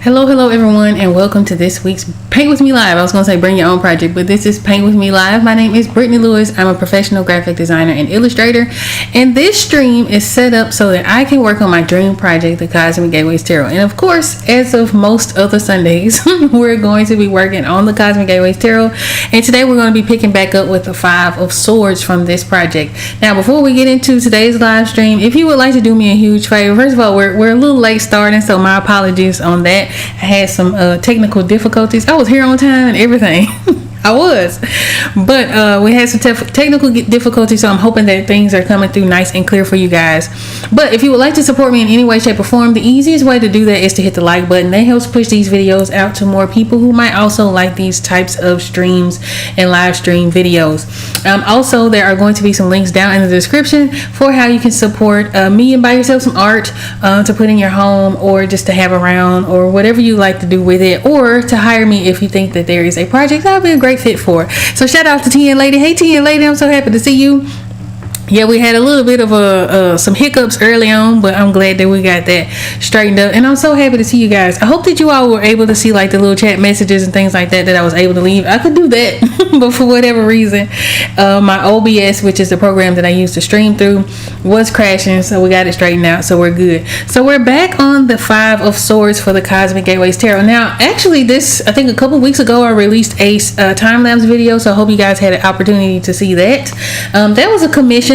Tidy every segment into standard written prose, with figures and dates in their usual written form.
Hello everyone, and welcome to this week's Paint With Me Live. I was going to say bring your own project, but this is Paint With Me Live. My name is Brittany Lewis. I'm a professional graphic designer and illustrator, and this stream is set up so that I can work on my dream project, the Cosmic Gateways Tarot. And of course, as of most other Sundays, we're going to be working on the Cosmic Gateways Tarot, and today we're going to be picking back up with the Five of Swords from this project. Now, before we get into today's live stream, if you would like to do me a huge favor, first of all, we're a little late starting, so my apologies on that. I had some technical difficulties. I was here on time and everything. I was, but we had some technical difficulties, so I'm hoping that things are coming through nice and clear for you guys. But if you would like to support me in any way, shape, or form, the easiest way to do that is to hit the like button. That helps push these videos out to more people who might also like these types of streams and live stream videos. Also, there are going to be some links down in the description for how you can support me and buy yourself some art to put in your home, or just to have around, or whatever you like to do with it, or to hire me if you think that there is a project that would be a great fit for. So shout out to TN Lady. Hey TN Lady, I'm so happy to see you. Yeah, we had a little bit of some hiccups early on, but I'm glad that we got that straightened up, and I'm so happy to see you guys. I hope that you all were able to see like the little chat messages and things like that I was able to leave. I could do that, but for whatever reason, my OBS, which is the program that I use to stream through, was crashing, so we got it straightened out, so we're good. So we're back on the Five of Swords for the Cosmic Gateways Tarot. Now, actually, I think a couple weeks ago I released a time-lapse video, so I hope you guys had an opportunity to see that. That was a commission,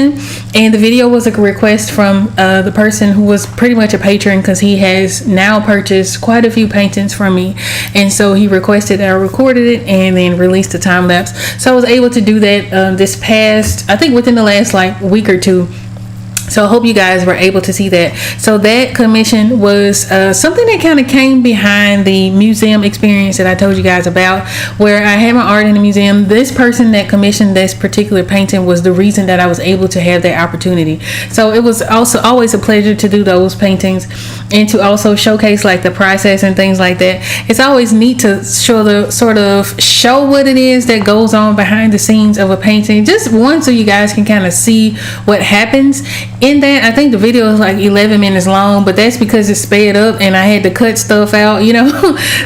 and the video was a request from the person who was pretty much a patron, because he has now purchased quite a few paintings from me, and so he requested that I recorded it and then released the time lapse. So I was able to do that this past, I think within the last like week or two. So I hope you guys were able to see that. So that commission was something that kind of came behind the museum experience that I told you guys about, where I had my art in the museum. This person that commissioned this particular painting was the reason that I was able to have that opportunity. So it was also always a pleasure to do those paintings, and to also showcase like the process and things like that. It's always neat to show what it is that goes on behind the scenes of a painting, just one, so you guys can kind of see what happens in that. I think the video is like 11 minutes long, but that's because it's sped up and I had to cut stuff out,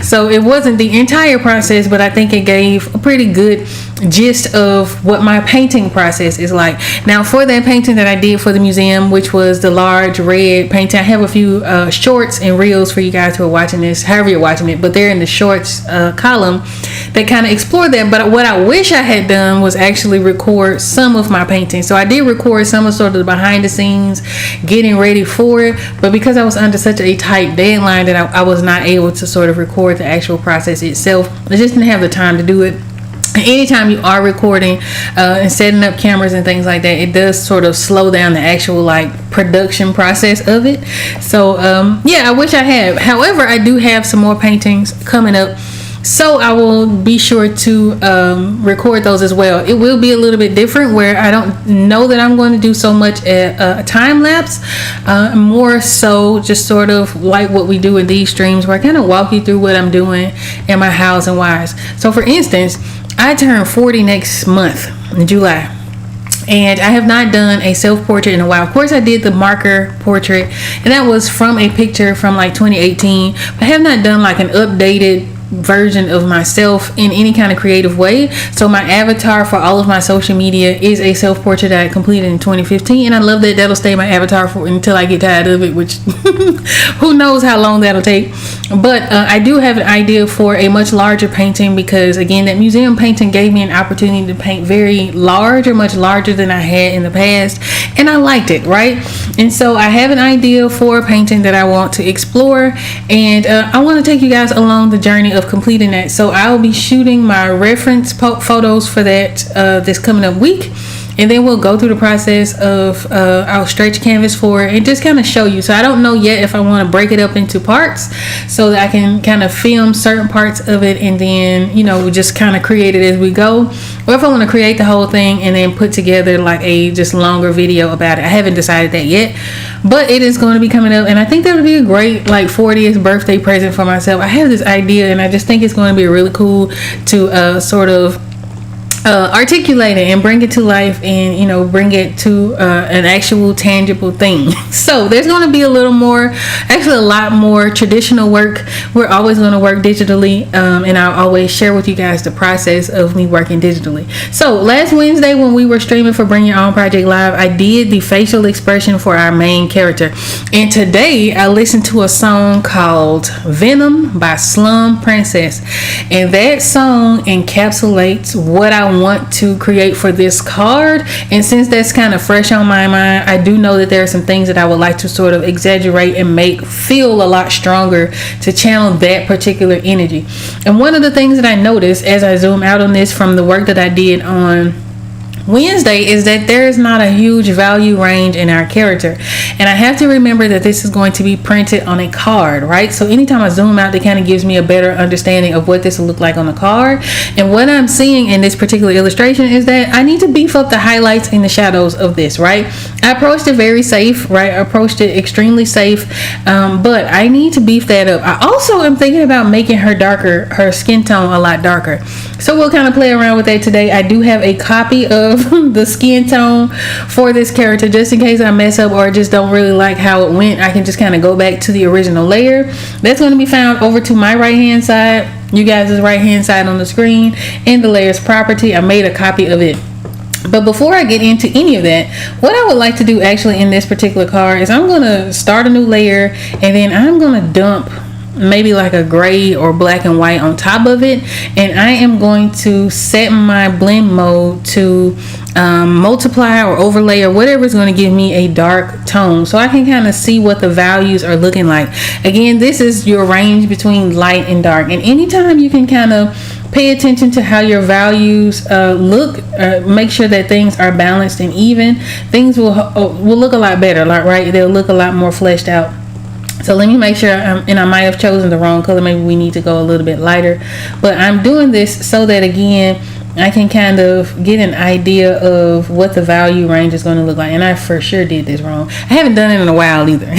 so it wasn't the entire process, but I think it gave a pretty good gist of what my painting process is like. Now, for that painting that I did for the museum, which was the large red painting, I have a few shorts and reels for you guys who are watching this, however you're watching it, but they're in the shorts column that kind of explore that. But what I wish I had done was actually record some of my paintings. So I did record some of sort of the behind the scenes, getting ready for it, but because I was under such a tight deadline that I was not able to sort of record the actual process itself. I just didn't have the time to do it. Anytime you are recording and setting up cameras and things like that, it does sort of slow down the actual like production process of it. So yeah, I wish I had. However, I do have some more paintings coming up, so I will be sure to record those as well. It will be a little bit different, where I don't know that I'm going to do so much a time lapse, more so just sort of like what we do in these streams, where I kind of walk you through what I'm doing in my hows and whys. So for instance, I turn 40 next month in July, and I have not done a self-portrait in a while. Of course, I did the marker portrait, and that was from a picture from like 2018, but I have not done like an updated version of myself in any kind of creative way. So my avatar for all of my social media is a self-portrait that I completed in 2015, and I love that. That'll stay my avatar for until I get tired of it, which who knows how long that'll take. But I do have an idea for a much larger painting, because again, that museum painting gave me an opportunity to paint very large, or much larger than I had in the past, and I liked it, right? And so I have an idea for a painting that I want to explore, and I want to take you guys along the journey of completing that. So I'll be shooting my reference photos for that this coming up week, and then we'll go through the process of I'll stretch canvas for it and just kind of show you. So I don't know yet if I want to break it up into parts so that I can kind of film certain parts of it and then just kind of create it as we go, or if I want to create the whole thing and then put together like a just longer video about it. I haven't decided that yet, but it is going to be coming up, and I think that would be a great like 40th birthday present for myself. I have this idea, and I just think it's going to be really cool to sort of articulate it and bring it to life, and bring it to an actual tangible thing. So there's going to be a lot more traditional work. We're always going to work digitally, and I'll always share with you guys the process of me working digitally. So last Wednesday, when we were streaming for Bring Your Own Project Live, I did the facial expression for our main character, and today I listened to a song called Venom by Slum Princess, and that song encapsulates what I want to create for this card. And since that's kind of fresh on my mind, I do know that there are some things that I would like to sort of exaggerate and make feel a lot stronger to channel that particular energy. And one of the things that I noticed as I zoom out on this from the work that I did on Wednesday is that there is not a huge value range in our character, and I have to remember that this is going to be printed on a card, right? So anytime I zoom out, it kind of gives me a better understanding of what this will look like on a card. And what I'm seeing in this particular illustration is that I need to beef up the highlights and the shadows of this, right? I approached it very safe, right? I approached it extremely safe, but I need to beef that up. I also am thinking about making her skin tone a lot darker. So we'll kind of play around with that today. I do have a copy of the skin tone for this character, just in case I mess up or just don't really like how it went. I can just kind of go back to the original layer. That's going to be found over to my right hand side, you guys' right hand side on the screen, in the layers property. I made a copy of it. But before I get into any of that, what I would like to do actually in this particular card is I'm going to start a new layer, and then I'm going to dump maybe like a gray or black and white on top of it, and I am going to set my blend mode to multiply or overlay or whatever is going to give me a dark tone, so I can kind of see what the values are looking like. Again, this is your range between light and dark, and anytime you can kind of pay attention to how your values look, make sure that things are balanced and even, things will look a lot better, right? They'll look a lot more fleshed out. So let me make sure, and I might have chosen the wrong color. Maybe we need to go a little bit lighter. But I'm doing this so that, again, I can kind of get an idea of what the value range is going to look like. And I for sure did this wrong. I haven't done it in a while either.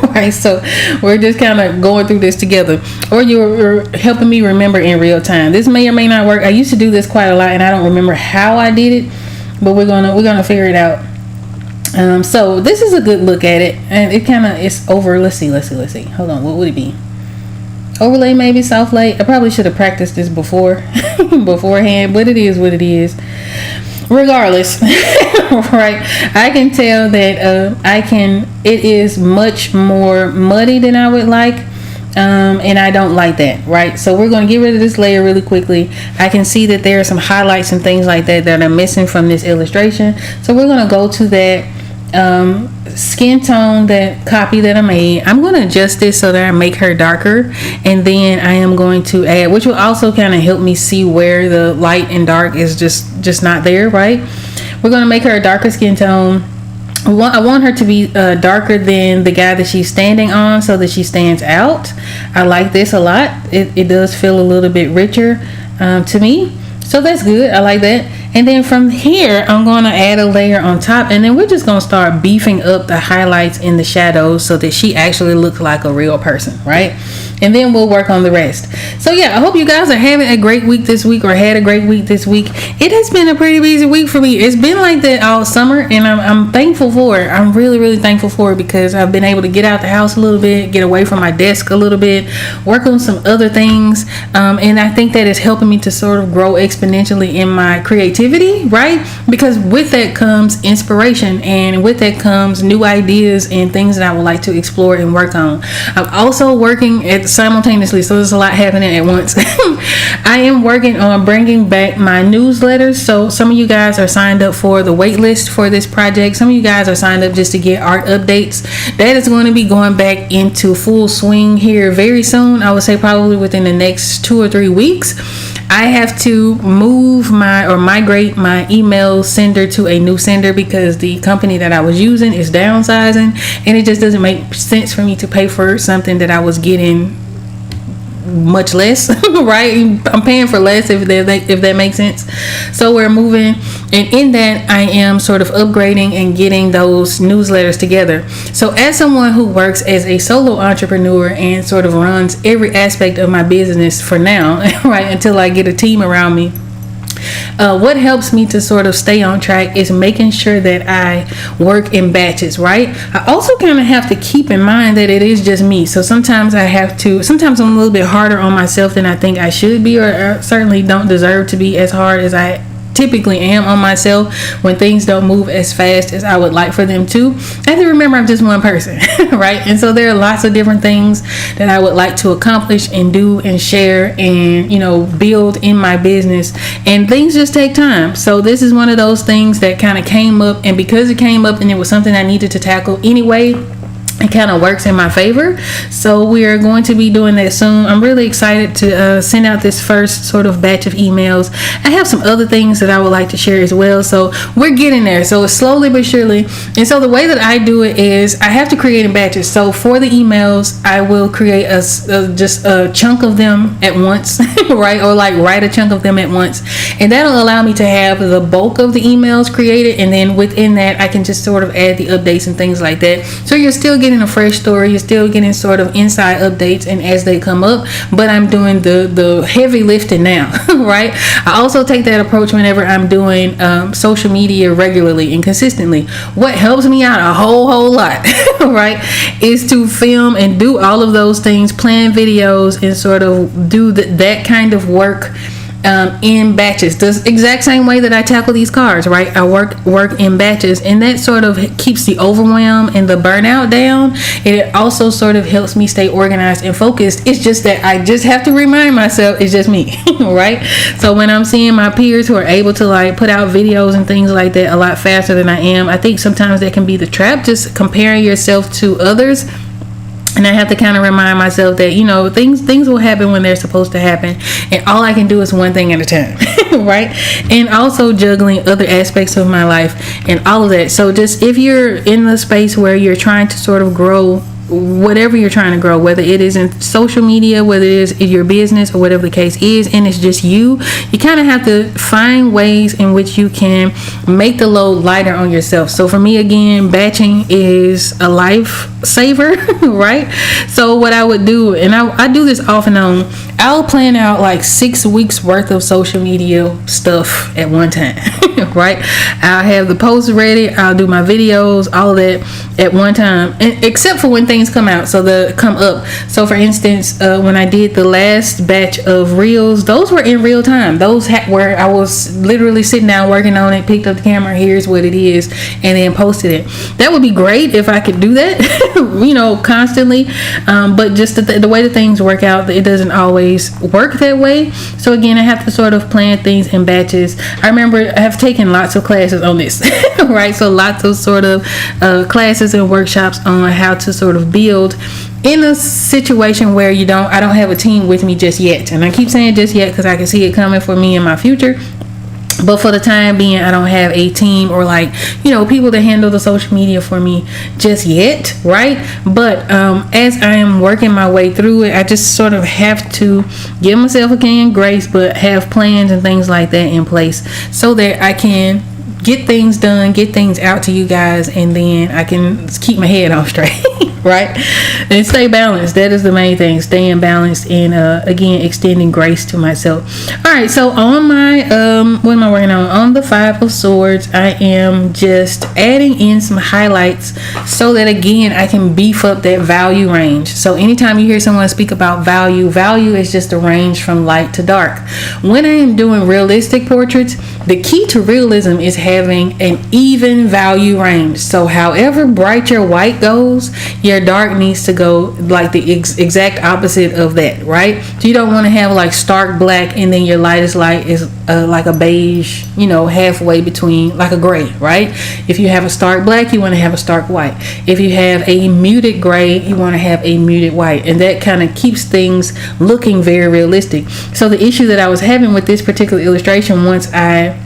Right? So we're just kind of going through this together. Or you're helping me remember in real time. This may or may not work. I used to do this quite a lot, and I don't remember how I did it. But we're gonna figure it out. So this is a good look at it, and it kind of is over. Let's see. Hold on, what would it be? Overlay, maybe soft light. I probably should have practiced this beforehand, but it is what it is. Regardless, right? I can tell that it is much more muddy than I would like. And I don't like that, right? So we're going to get rid of this layer really quickly. I can see that there are some highlights and things like that are missing from this illustration. So we're going to go to that skin tone, that copy that I made. I'm going to adjust this so that I make her darker, and then I am going to add, which will also kind of help me see where the light and dark is just not there, right? We're going to make her a darker skin tone. I want her to be darker than the guy that she's standing on, so that she stands out. I like this a lot. It does feel a little bit richer to me, so that's good. I like that. And then from here, I'm going to add a layer on top, and then we're just going to start beefing up the highlights in the shadows so that she actually looks like a real person, right? And then we'll work on the rest. So yeah, I hope you guys are having a great week this week, or had a great week this week. It has been a pretty busy week for me. It's been like that all summer, and I'm thankful for it. I'm really, really thankful for it, because I've been able to get out the house a little bit, get away from my desk a little bit, work on some other things, and I think that is helping me to sort of grow exponentially in my creativity, right? Because with that comes inspiration, and with that comes new ideas and things that I would like to explore and work on. I'm also working simultaneously, so there's a lot happening at once. I am working on bringing back my newsletters. So some of you guys are signed up for the wait list for this project. Some of you guys are signed up just to get art updates. That is going to be going back into full swing here very soon. I would say probably within the next 2 or 3 weeks. I have to migrate my email sender to a new sender, because the company that I was using is downsizing, and it just doesn't make sense for me to pay for something that I was getting much less, right? I'm paying for less, if that makes sense. So we're moving, and in that I am sort of upgrading and getting those newsletters together. So as someone who works as a solo entrepreneur and sort of runs every aspect of my business for now, right, until I get a team around me, What helps me to sort of stay on track is making sure that I work in batches, right? I also kind of have to keep in mind that it is just me. So sometimes sometimes I'm a little bit harder on myself than I think I should be, or certainly don't deserve to be as hard as I typically am on myself when things don't move as fast as I would like for them to. I have to remember I'm just one person, right? And so there are lots of different things that I would like to accomplish and do and share and, build in my business, and things just take time. So this is one of those things that kind of came up, and because it came up and it was something I needed to tackle anyway, it kind of works in my favor. So we are going to be doing that soon. I'm really excited to send out this first sort of batch of emails. I have some other things that I would like to share as well. So we're getting there. So it's slowly but surely. And so the way that I do it is I have to create in batches. So for the emails, I will create just a chunk of them at once, right? Or like write a chunk of them at once. And that'll allow me to have the bulk of the emails created. And then within that, I can just sort of add the updates and things like that. So you're still getting a fresh story, you're still getting sort of inside updates and as they come up, but I'm doing the heavy lifting now, right? I also take that approach whenever I'm doing social media regularly and consistently. What helps me out a whole lot, right, is to film and do all of those things, plan videos, and sort of do that kind of work in batches, the exact same way that I tackle these cars, right? I work in batches, and that sort of keeps the overwhelm and the burnout down, and it also sort of helps me stay organized and focused. It's just that I just have to remind myself it's just me, right? So when I'm seeing my peers who are able to like put out videos and things like that a lot faster than I am, I think sometimes that can be the trap, just comparing yourself to others. And I have to kind of remind myself that, things will happen when they're supposed to happen. And all I can do is one thing at a time, right? And also juggling other aspects of my life and all of that. So just if you're in the space where you're trying to sort of grow whatever you're trying to grow, whether it is in social media, whether it is in your business, or whatever the case is, and it's just you kind of have to find ways in which you can make the load lighter on yourself. So for me, again, batching is a lifesaver, right? So what I would do, and I do this off and on, I'll plan out like 6 weeks worth of social media stuff at one time, right? I'll have the posts ready, I'll do my videos, all of that at one time, and except for when things come out, so come up. So for instance, when I did the last batch of reels, those were in real time. Those where I was literally sitting down working on it, picked up the camera, here's what it is, and then posted it. That would be great if I could do that, constantly. But just the way that things work out, it doesn't always work that way. So again, I have to sort of plan things in batches. I remember I have taken lots of classes on this, right? So lots of sort of classes and workshops on how to sort of build in a situation where I don't have a team with me just yet. And I keep saying just yet because I can see it coming for me in my future. But for the time being, I don't have a team or people to handle the social media for me just yet, right? But as I am working my way through it, I just sort of have to give myself a can grace, but have plans and things like that in place so that I can get things done, get things out to you guys, and then I can keep my head on straight, right? And stay balanced. That is the main thing, staying balanced and again extending grace to myself. All right, so on my what am I working on the 5 of Swords, I am just adding in some highlights so that again I can beef up that value range. So anytime you hear someone speak about value is just a range from light to dark. When I am doing realistic portraits, the key to realism is having an even value range. So however bright your white goes, your dark needs to go like the exact opposite of that, right? So you don't want to have like stark black and then your lightest light is like a beige, halfway between, like a gray, right? If you have a stark black, you want to have a stark white. If you have a muted gray, you want to have a muted white, and that kind of keeps things looking very realistic. So the issue that I was having with this particular illustration, once I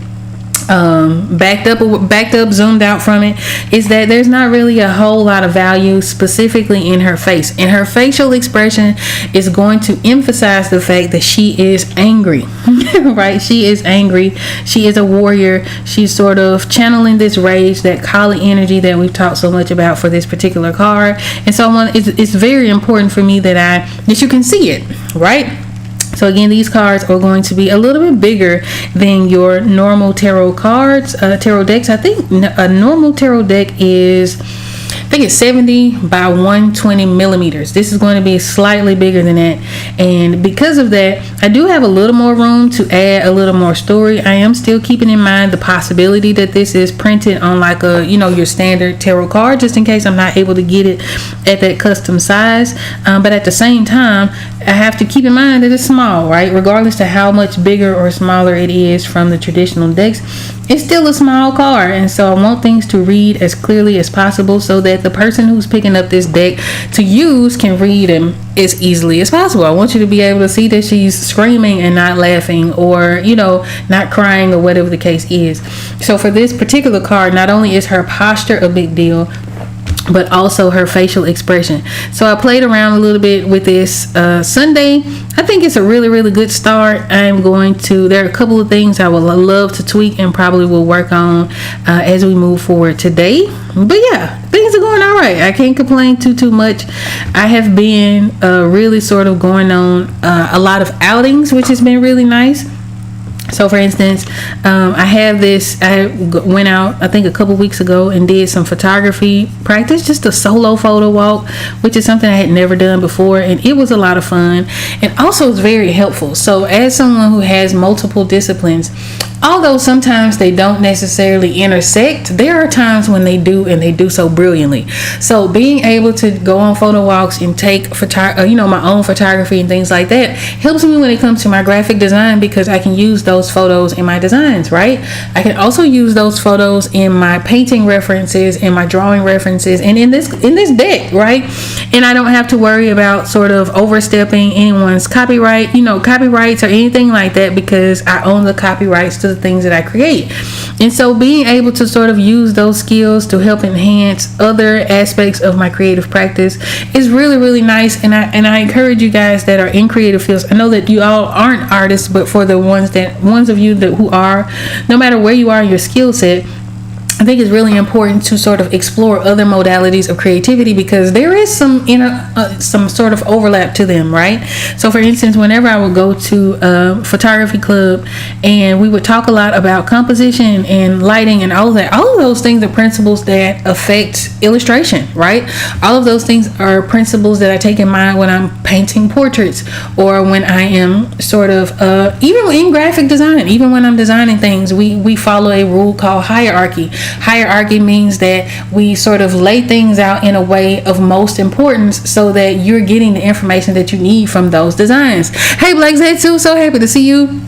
backed up, zoomed out from it, is that there's not really a whole lot of value specifically in her face, and her facial expression is going to emphasize the fact that she is angry, right? She is angry. She is a warrior. She's sort of channeling this rage, that Kali energy that we've talked so much about for this particular card. And so it's very important for me that you can see it, right? So again, these cards are going to be a little bit bigger than your normal tarot cards, tarot decks. I think a normal tarot deck is, I think it's 70 by 120 millimeters. This is going to be slightly bigger than that, and because of that, I do have a little more room to add a little more story. I am still keeping in mind the possibility that this is printed on like a, your standard tarot card, just in case I'm not able to get it at that custom size. But at the same time, I have to keep in mind that it's small, right? Regardless to how much bigger or smaller it is from the traditional decks, it's still a small card, and so I want things to read as clearly as possible so that the person who's picking up this deck to use can read them as easily as possible. I want you to be able to see that she's screaming and not laughing, or not crying, or whatever the case is. So for this particular card, not only is her posture a big deal, but also her facial expression. So I played around a little bit with this Sunday. I think it's a really, really good start. There are a couple of things I would love to tweak and probably will work on as we move forward today. But yeah, things are going all right. I can't complain too much. I have been really sort of going on a lot of outings, which has been really nice. So for instance, I went out, I think a couple weeks ago, and did some photography practice, just a solo photo walk, which is something I had never done before, and it was a lot of fun, and also it's very helpful. So as someone who has multiple disciplines, although sometimes they don't necessarily intersect, there are times when they do, and they do so brilliantly. So being able to go on photo walks and take my own photography and things like that helps me when it comes to my graphic design, because I can use those photos in my designs, right? I can also use those photos in my painting references, in my drawing references, and in this deck, right? And I don't have to worry about sort of overstepping anyone's copyrights or anything like that, because I own the copyrights to the things that I create. And so being able to sort of use those skills to help enhance other aspects of my creative practice is really, really nice. And I encourage you guys that are in creative fields. I know that you all aren't artists, but for the ones of you who are, no matter where you are in your skill set, I think it's really important to sort of explore other modalities of creativity, because there is some sort of overlap to them, right? So for instance, whenever I would go to a photography club and we would talk a lot about composition and lighting and all of that, all of those things are principles that affect illustration, right? All of those things are principles that I take in mind when I'm painting portraits, or when I am sort of even in graphic design, even when I'm designing things, we follow a rule called hierarchy. Hierarchy means that we sort of lay things out in a way of most importance, so that you're getting the information that you need from those designs. Hey, Black Z2, so happy to see you.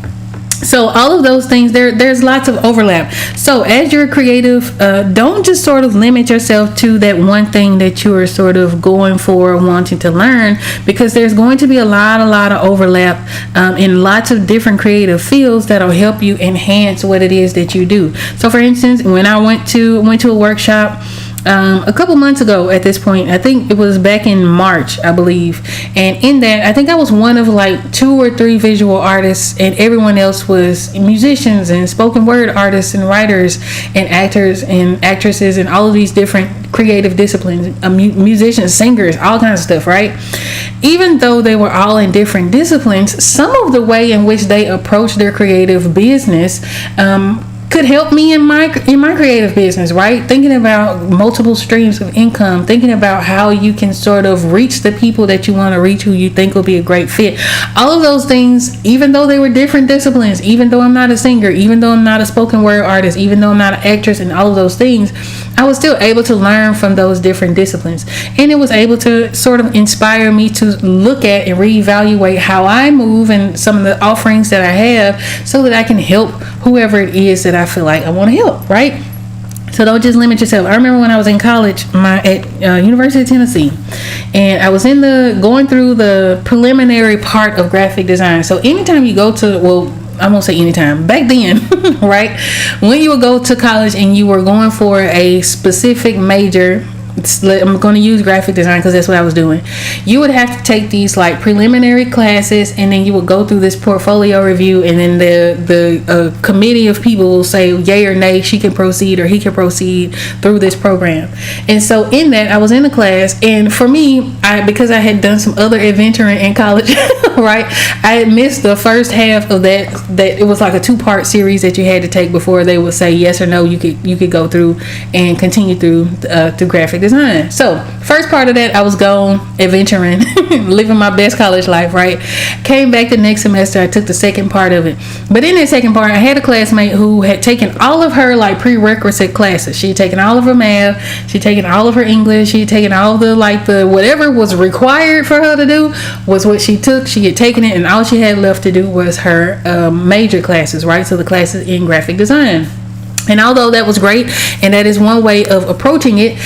So all of those things, there's lots of overlap. So as you're creative, don't just sort of limit yourself to that one thing that you are sort of going for, wanting to learn, because there's going to be a lot of overlap in lots of different creative fields that'll help you enhance what it is that you do. So for instance, when I went to a workshop a couple months ago at this point, I think it was back in March, I believe, and in that I think I was one of like 2 or 3 visual artists, and everyone else was musicians and spoken word artists and writers and actors and actresses and all of these different creative disciplines, musicians, singers, all kinds of stuff, right? Even though they were all in different disciplines, some of the way in which they approach their creative business could help me in my creative business, right? Thinking about multiple streams of income, thinking about how you can sort of reach the people that you want to reach, who you think will be a great fit. All of those things, even though they were different disciplines, even though I'm not a singer, even though I'm not a spoken word artist, even though I'm not an actress, and all of those things, I was still able to learn from those different disciplines. And it was able to sort of inspire me to look at and reevaluate how I move and some of the offerings that I have, so that I can help whoever it is that I feel like I want to help, right? So don't just limit yourself. I remember when I was in college at University of Tennessee, and I was going through the preliminary part of graphic design. So anytime you go to, I won't say anytime, back then, right? When you would go to college and you were going for a specific major, I'm going to use graphic design because that's what I was doing. You would have to take these like preliminary classes, and then you would go through this portfolio review, and then the committee of people will say yay or nay, she can proceed or he can proceed through this program. And so in that, I was in the class, and for me, because I had done some other adventuring in college, right, I had missed the first half of that it was like a 2-part series that you had to take before they would say yes or no, you could go through and continue through graphic design. So first part of that, I was gone adventuring, living my best college life, right? Came back the next semester, I took the second part of it. But in that second part, I had a classmate who had taken all of her like prerequisite classes. She had taken all of her math, she had taken all of her English, she had taken all the whatever was required for her to do was what she took. She had taken it, and all she had left to do was her major classes, right? So the classes in graphic design. And although that was great, and that is one way of approaching it,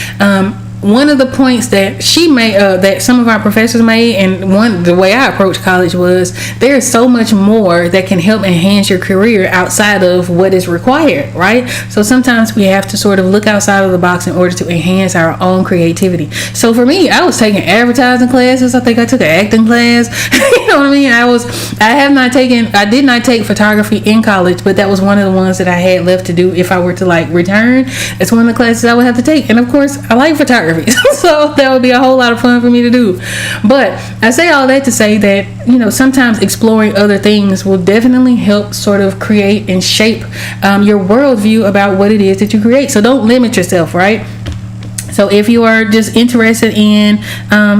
one of the points that she made, that some of our professors made, and the way I approached college was there is so much more that can help enhance your career outside of what is required, right? So sometimes we have to sort of look outside of the box in order to enhance our own creativity. So for me, I was taking advertising classes. I think I took an acting class. You know what I mean? I did not take photography in college, but that was one of the ones that I had left to do if I were to like return. It's one of the classes I would have to take. And of course, I like photography. So that would be a whole lot of fun for me to do. But I say all that to say that, sometimes exploring other things will definitely help sort of create and shape your worldview about what it is that you create. So don't limit yourself, right? So if you are just interested in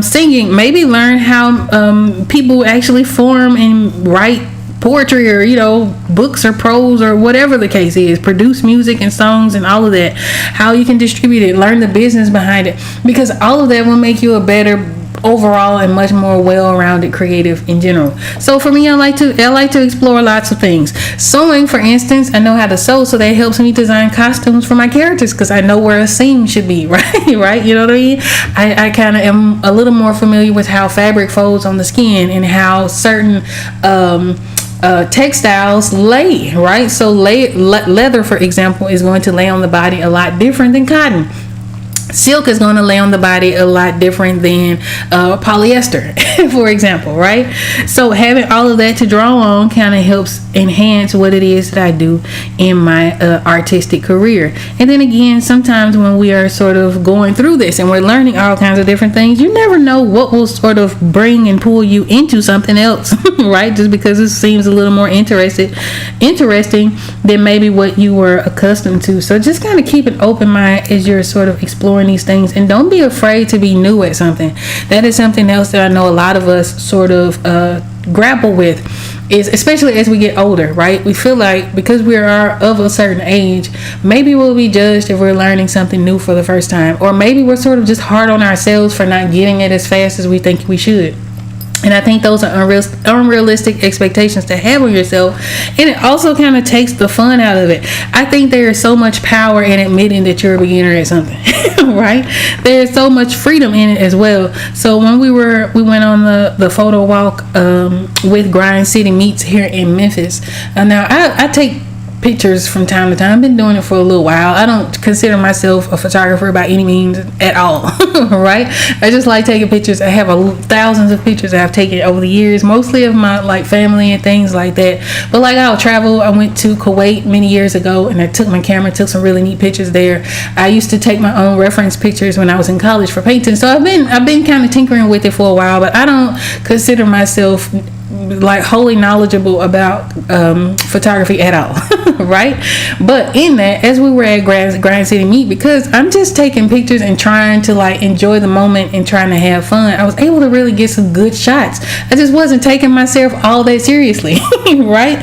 singing, maybe learn how people actually form and write poetry, or books or prose or whatever the case is, produce music and songs and all of that, how you can distribute it, learn the business behind it, because all of that will make you a better overall and much more well-rounded creative in general. So for me, I like to explore lots of things. Sewing, for instance, I know how to sew, so that helps me design costumes for my characters because I know where a seam should be, right? You know what I mean? I kind of am a little more familiar with how fabric folds on the skin and how certain textiles lay, right? So leather, for example, is going to lay on the body a lot different than cotton. Silk is going to lay on the body a lot different than polyester, for example, right? So having all of that to draw on kind of helps enhance what it is that I do in my artistic career. And then again, sometimes when we are sort of going through this and we're learning all kinds of different things, you never know what will sort of bring and pull you into something else, right? Just because it seems a little more interesting than maybe what you were accustomed to. So just kind of keep an open mind as you're sort of exploring these things, and don't be afraid to be new at something. That is something else that I know a lot of us sort of grapple with, is especially as we get older, right? We feel like because we are of a certain age, maybe we'll be judged if we're learning something new for the first time, or maybe we're sort of just hard on ourselves for not getting it as fast as we think we should. And I think those are unrealistic expectations to have on yourself. And it also kind of takes the fun out of it. I think there is so much power in admitting that you're a beginner at something, right? There's so much freedom in it as well. So when we went on the photo walk with Grind City Meets here in Memphis. Now I take pictures from time to time. I've been doing it for a little while. I don't consider myself a photographer by any means at all, right? I just like taking pictures. I have thousands of pictures that I've taken over the years, mostly of my like family and things like that. But like I'll travel. I went to Kuwait many years ago and I took my camera, took some really neat pictures there. I used to take my own reference pictures when I was in college for painting. So I've been kind of tinkering with it for a while, but I don't consider myself like wholly knowledgeable about photography at all, right? But in that, as we were at Grind City Meet, because I'm just taking pictures and trying to like enjoy the moment and trying to have fun, I was able to really get some good shots. I just wasn't taking myself all that seriously, right?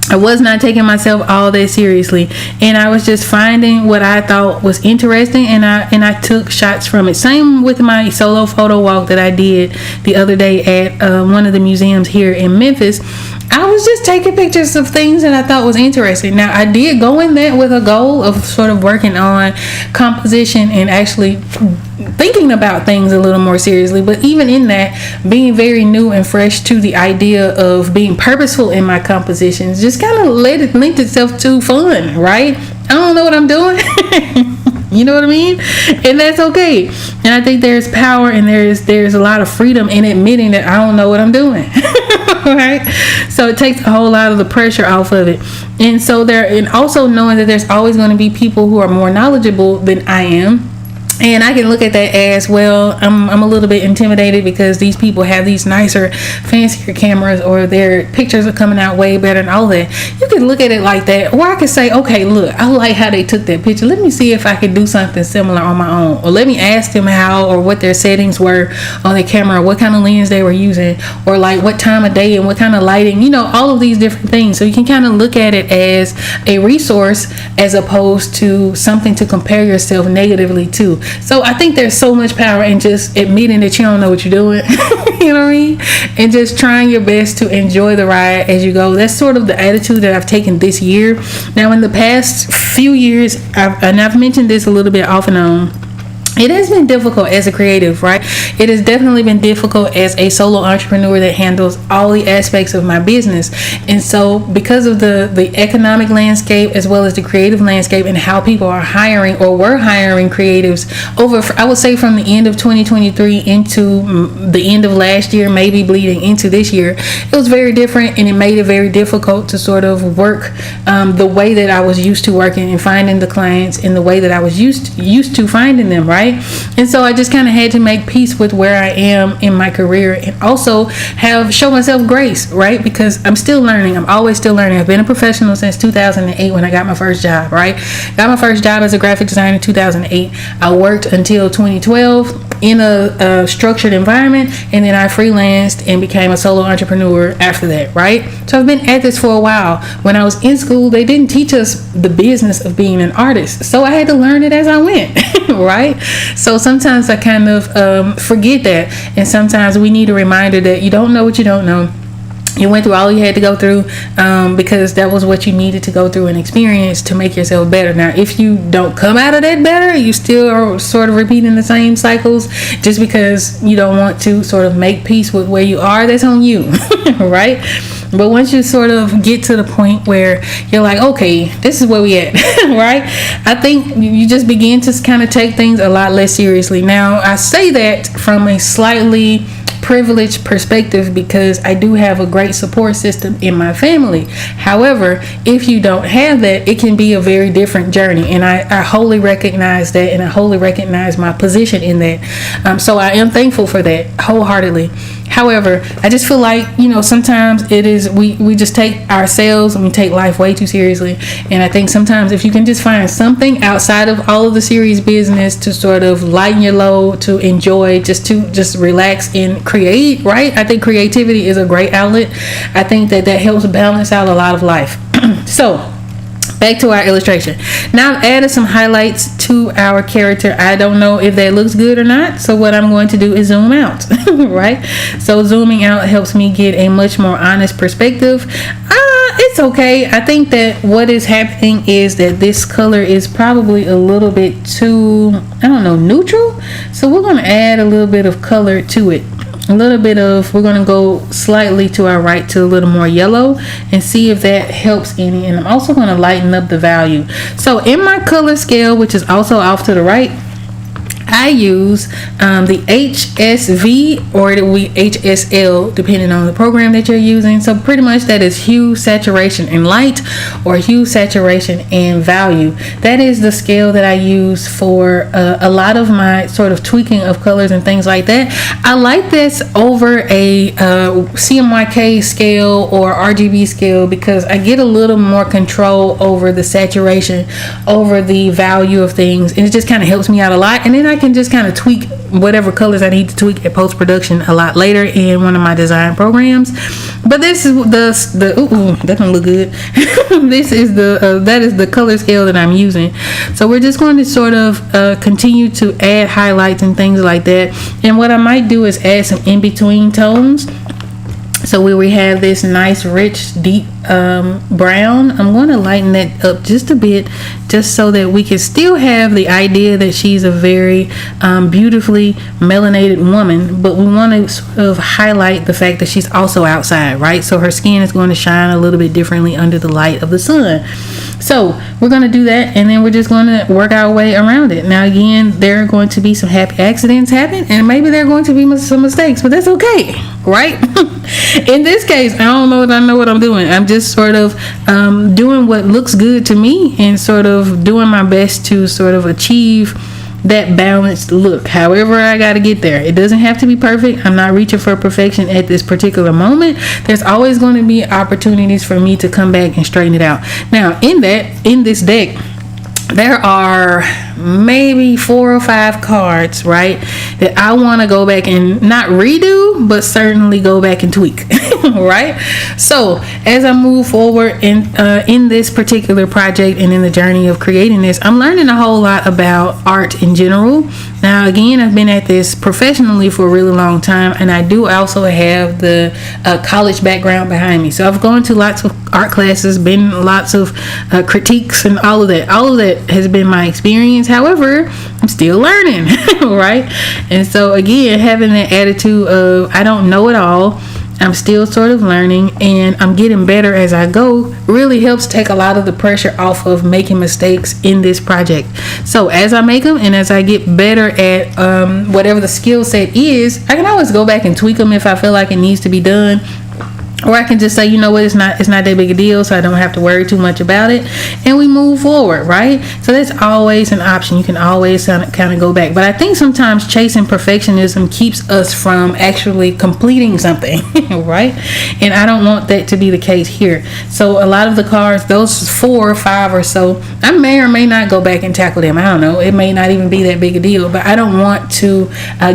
I was not taking myself all that seriously, and I was just finding what I thought was interesting, and I took shots from it. Same with my solo photo walk that I did the other day at one of the museums here in Memphis. I was just taking pictures of things that I thought was interesting. Now, I did go in that with a goal of sort of working on composition and actually thinking about things a little more seriously. But even in that, being very new and fresh to the idea of being purposeful in my compositions just kind of linked itself to fun, right? I don't know what I'm doing. You know what I mean? And that's okay. And I think there's power and there's a lot of freedom in admitting that I don't know what I'm doing. Right? So it takes a whole lot of the pressure off of it. And also knowing that there's always going to be people who are more knowledgeable than I am. And I can look at that as, well, I'm a little bit intimidated because these people have these nicer, fancier cameras, or their pictures are coming out way better and all that. You can look at it like that. Or I can say, okay, look, I like how they took that picture. Let me see if I can do something similar on my own. Or let me ask them how or what their settings were on their camera, what kind of lens they were using, or like what time of day and what kind of lighting, all of these different things. So you can kind of look at it as a resource as opposed to something to compare yourself negatively to. So I think there's so much power in just admitting that you don't know what you're doing. You know what I mean? And just trying your best to enjoy the ride as you go. That's sort of the attitude that I've taken this year. Now, in the past few years, I've mentioned this a little bit off and on, it has been difficult as a creative, right? It has definitely been difficult as a solo entrepreneur that handles all the aspects of my business. And so because of the economic landscape as well as the creative landscape and how people are hiring or were hiring creatives over, I would say from the end of 2023 into the end of last year, maybe bleeding into this year, it was very different, and it made it very difficult to sort of work the way that I was used to working and finding the clients in the way that I was used to finding them, right? And so I just kind of had to make peace with where I am in my career, and also show myself grace, right? Because I'm still learning. I'm always still learning. I've been a professional since 2008 when I got my first job, right? Got my first job as a graphic designer in 2008. I worked until 2012 in a structured environment, and then I freelanced and became a solo entrepreneur after that, right? So I've been at this for a while. When I was in school, they didn't teach us the business of being an artist, so I had to learn it as I went. Right? So sometimes I kind of forget that, and sometimes we need a reminder that you don't know what you don't know. You went through all you had to go through because that was what you needed to go through and experience to make yourself better. Now, if you don't come out of that better, you still are sort of repeating the same cycles just because you don't want to sort of make peace with where you are. That's on you, right? But once you sort of get to the point where you're like, okay, this is where we at, right? I think you just begin to kind of take things a lot less seriously. Now, I say that from a slightly privileged perspective because I do have a great support system in my family. However, if you don't have that, it can be a very different journey, and I wholly recognize that, and I wholly recognize my position in that. So I am thankful for that wholeheartedly. However, I just feel like, sometimes it is we just take ourselves and we take life way too seriously. And I think sometimes if you can just find something outside of all of the serious business to sort of lighten your load, to enjoy, just relax and create, right? I think creativity is a great outlet. I think that helps balance out a lot of life. So back to our illustration. Now I've added some highlights to our character. I don't know if that looks good or not, so what I'm going to do is zoom out. Right? So zooming out helps me get a much more honest perspective. It's okay. I think that what is happening is that this color is probably a little bit too, neutral. So we're going to add a little bit of color to it. We're going to go slightly to our right to a little more yellow and see if that helps any. And I'm also going to lighten up the value. So in my color scale, which is also off to the right, I use the HSV, or it will be HSL depending on the program that you're using. So pretty much that is hue, saturation, and light, or hue, saturation, and value. That is the scale that I use for a lot of my sort of tweaking of colors and things like that. I like this over a CMYK scale or RGB scale because I get a little more control over the saturation, over the value of things, and it just kind of helps me out a lot. And then I can just kind of tweak whatever colors I need to tweak at post-production a lot later in one of my design programs. But this is that don't look good. That is the color scale that I'm using. So we're just going to sort of continue to add highlights and things like that. And what I might do is add some in-between tones. So we have this nice, rich, deep brown. I'm going to lighten that up just a bit just so that we can still have the idea that she's a very beautifully melanated woman, but we want to sort of highlight the fact that she's also outside, right? So her skin is going to shine a little bit differently under the light of the sun. So we're going to do that, and then we're just going to work our way around it. Now again, there are going to be some happy accidents happen, and maybe there are going to be some mistakes, but that's okay, right? In this case, I don't know that I know what I'm doing. I'm just sort of doing what looks good to me and sort of doing my best to sort of achieve that balanced look. However, I got to get there. It doesn't have to be perfect. I'm not reaching for perfection at this particular moment. There's always going to be opportunities for me to come back and straighten it out. Now, in this deck, there are maybe 4 or 5 cards, right, that I want to go back and not redo, but certainly go back and tweak. Right? So as I move forward in this particular project and in the journey of creating this, I'm learning a whole lot about art in general. Now again, I've been at this professionally for a really long time, and I do also have the college background behind me. So I've gone to lots of art classes, been lots of critiques and all of that has been my experience. However, I'm still learning. Right? And so again, having that attitude of I don't know it all, I'm still sort of learning, and I'm getting better as I go, really helps take a lot of the pressure off of making mistakes in this project. So as I make them and as I get better at whatever the skill set is, I can always go back and tweak them if I feel like it needs to be done. Or I can just say, you know what, it's not that big a deal, so I don't have to worry too much about it, and we move forward, right? So that's always an option. You can always kind of go back. But I think sometimes chasing perfectionism keeps us from actually completing something, right? And I don't want that to be the case here. So a lot of the cards, those 4 or 5 or so, I may or may not go back and tackle them. I don't know. It may not even be that big a deal, but I don't want to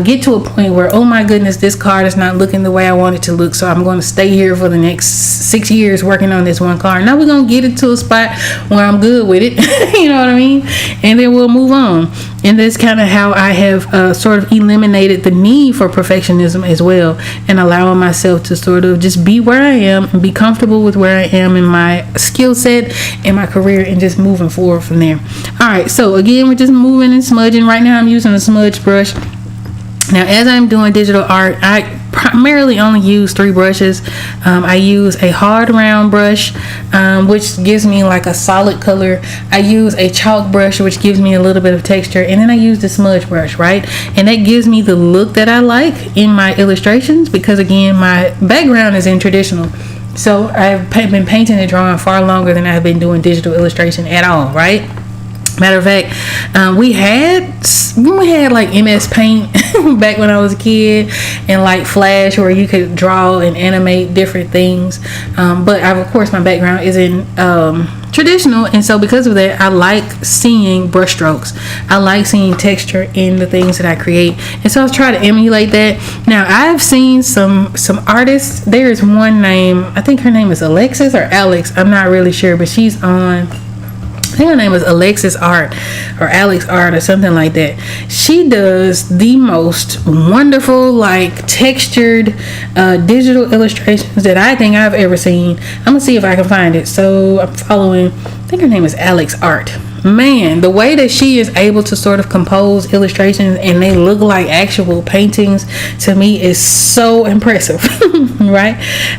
get to a point where, oh my goodness, this card is not looking the way I want it to look, so I'm going to stay here for the next 6 years working on this one card. Now we're gonna get it to a spot where I'm good with it. You know what I mean? And then we'll move on. And that's kind of how I have sort of eliminated the need for perfectionism as well, and allowing myself to sort of just be where I am and be comfortable with where I am in my skill set and my career, and just moving forward from there. All right, so again, we're just moving and smudging. Right now I'm using a smudge brush. Now as I'm doing digital art, I primarily only use 3 brushes. I use a hard round brush, which gives me like a solid color. I use a chalk brush, which gives me a little bit of texture, and then I use the smudge brush, right? And that gives me the look that I like in my illustrations, because again, my background is in traditional. So I've been painting and drawing far longer than I've been doing digital illustration at all, right? Matter of fact, we had like MS Paint back when I was a kid, and like Flash, where you could draw and animate different things. But of course, my background is in traditional, and so because of that, I like seeing brush strokes. I like seeing texture in the things that I create, and so I try to emulate that. Now I've seen some artists. There is one name, I think her name is Alexis or Alex, I'm not really sure, but she's on, I think her name is Alexis Art or Alex Art or something like that. She does the most wonderful, like textured digital illustrations that I think I've ever seen. I'm gonna see if I can find it. So I'm following, I think her name is Alex Art. Man, the way that she is able to sort of compose illustrations and they look like actual paintings, to me, is so impressive. Right?